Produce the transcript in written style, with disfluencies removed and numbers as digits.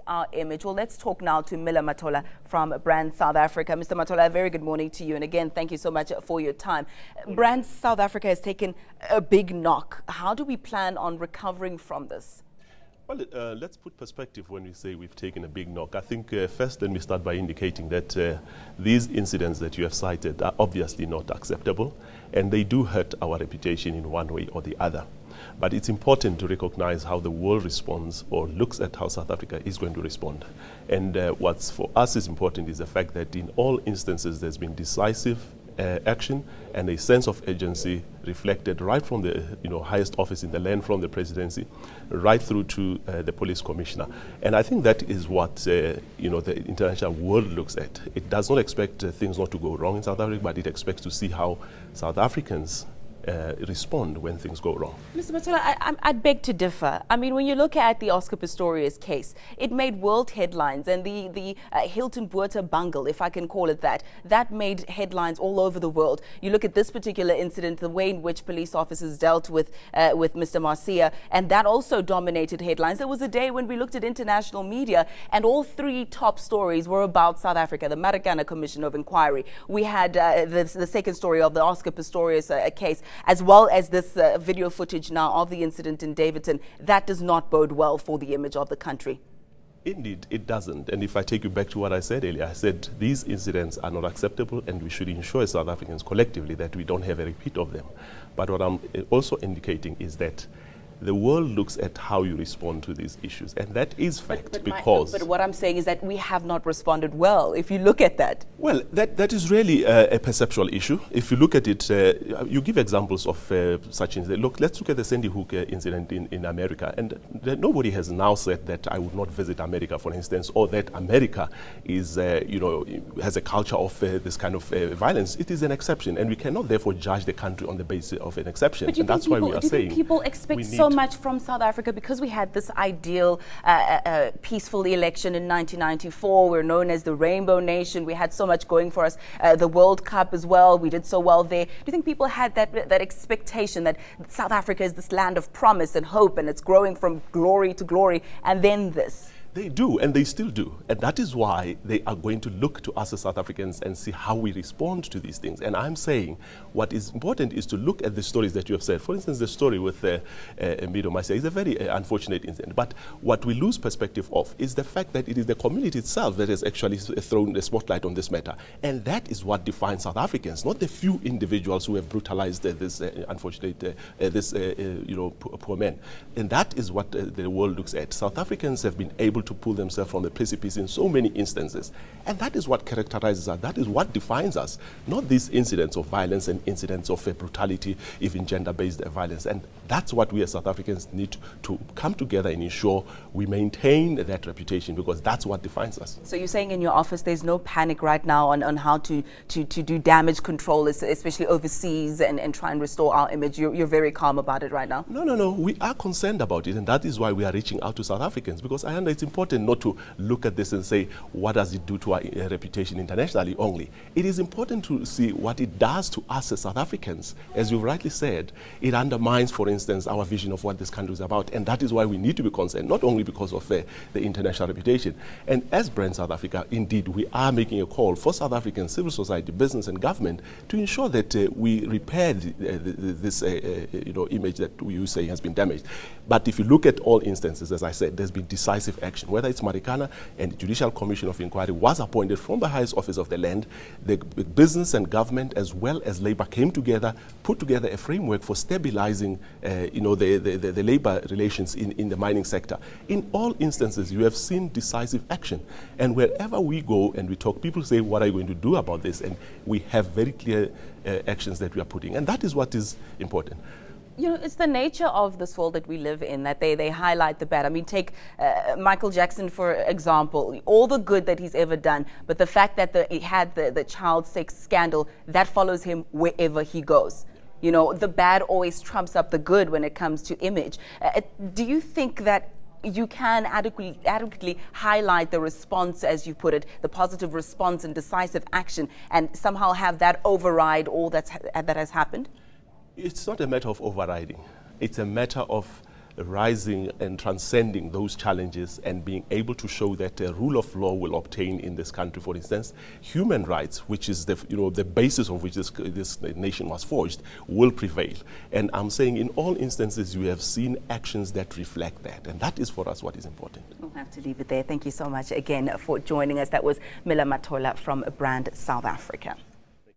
Our image. Well, let's talk now to Matola from Brand South Africa. Mr. Matola, a very good morning to you. And again, thank you so much for your time. Brand South Africa has taken a big knock. How do we plan on recovering from this? Well, let's put perspective when we say we've taken a big knock. I think first let me start by indicating that these incidents that you have cited are obviously not acceptable, and they do hurt our reputation in one way or the other. But it's important to recognize how the world responds or looks at how South Africa is going to respond. And what's for us is important is the fact that in all instances there's been decisive action and a sense of urgency reflected right from the highest office in the land, from the presidency, right through to the police commissioner. And I think that is what the international world looks at. It does not expect things not to go wrong in South Africa, but it expects to see how South Africans respond when things go wrong. Mr. Matola, I'd beg to differ. I mean, when you look at the Oscar Pistorius case, it made world headlines, and the Hilton Botha bungle, if I can call it that, that made headlines all over the world. You look at this particular incident, the way in which police officers dealt with Mr. Macia, and that also dominated headlines. There was a day when we looked at international media, and all three top stories were about South Africa, the Marikana Commission of Inquiry. We had the second story of the Oscar Pistorius case, as well as this video footage now of the incident in Davidson. That does not bode well for the image of the country. Indeed, it doesn't. And if I take you back to what I said earlier, I said these incidents are not acceptable, and we should ensure as South Africans collectively that we don't have a repeat of them. But what I'm also indicating is that the world looks at how you respond to these issues, and that is fact. But what I'm saying is that we have not responded well, if you look at that. Well, that is really a perceptual issue. If you look at it, you give examples of such incidents. Look, let's look at the Sandy Hook incident in America, and nobody has now said that I would not visit America, for instance, or that America is, has a culture of this kind of violence. It is an exception, and we cannot therefore judge the country on the basis of an exception. But and that's why we are saying people expect so much from South Africa because we had this ideal peaceful election in 1994. We're known as the Rainbow Nation. We had so much going for us. The World Cup as well. We did so well there. Do you think people had that expectation that South Africa is this land of promise and hope, and it's growing from glory to glory, and then this? They do, and they still do. And that is why they are going to look to us as South Africans and see how we respond to these things. And I'm saying what is important is to look at the stories that you have said. For instance, the story with Mido Macia is a very unfortunate incident. But what we lose perspective of is the fact that it is the community itself that has actually thrown the spotlight on this matter. And that is what defines South Africans, not the few individuals who have brutalized this unfortunate, poor man. And that is what the world looks at. South Africans have been able to pull themselves from the precipice in so many instances. And that is what characterizes us. That is what defines us, not these incidents of violence and incidents of brutality, even gender-based violence. And that's what we as South Africans need to come together and ensure we maintain that reputation, because that's what defines us. So you're saying in your office there's no panic right now on how to do damage control, especially overseas, and try and restore our image? You're very calm about it right now? No. We are concerned about it, and that is why we are reaching out to South Africans, because I understand it's important not to look at this and say, what does it do to our reputation internationally only? It is important to see what it does to us as South Africans. As you rightly said, it undermines, for instance, our vision of what this country is about, and that is why we need to be concerned, not only because of the international reputation. And as Brand South Africa, indeed, we are making a call for South African civil society, business and government to ensure that we repair this image that you say has been damaged. But if you look at all instances, as I said, there's been decisive action. Whether it's Marikana, and the Judicial Commission of Inquiry was appointed from the highest office of the land, the business and government as well as labor came together, put together a framework for stabilizing the labor relations in the mining sector. In all instances, you have seen decisive action. And wherever we go and we talk, people say, what are you going to do about this? And we have very clear actions that we are putting. And that is what is important. You know, it's the nature of this world that we live in that they highlight the bad. I mean, take Michael Jackson, for example, all the good that he's ever done, but the fact that he had the child sex scandal, that follows him wherever he goes. You know, the bad always trumps up the good when it comes to image. Do you think that you can adequately highlight the response, as you put it, the positive response and decisive action, and somehow have that override all that has happened? It's not a matter of overriding. It's a matter of rising and transcending those challenges and being able to show that a rule of law will obtain in this country. For instance, human rights, which is the, the basis of which this nation was forged, will prevail. And I'm saying in all instances we have seen actions that reflect that, and that is for us what is important. We'll have to leave it there. Thank you so much again for joining us. That was Mila Matola from Brand South Africa.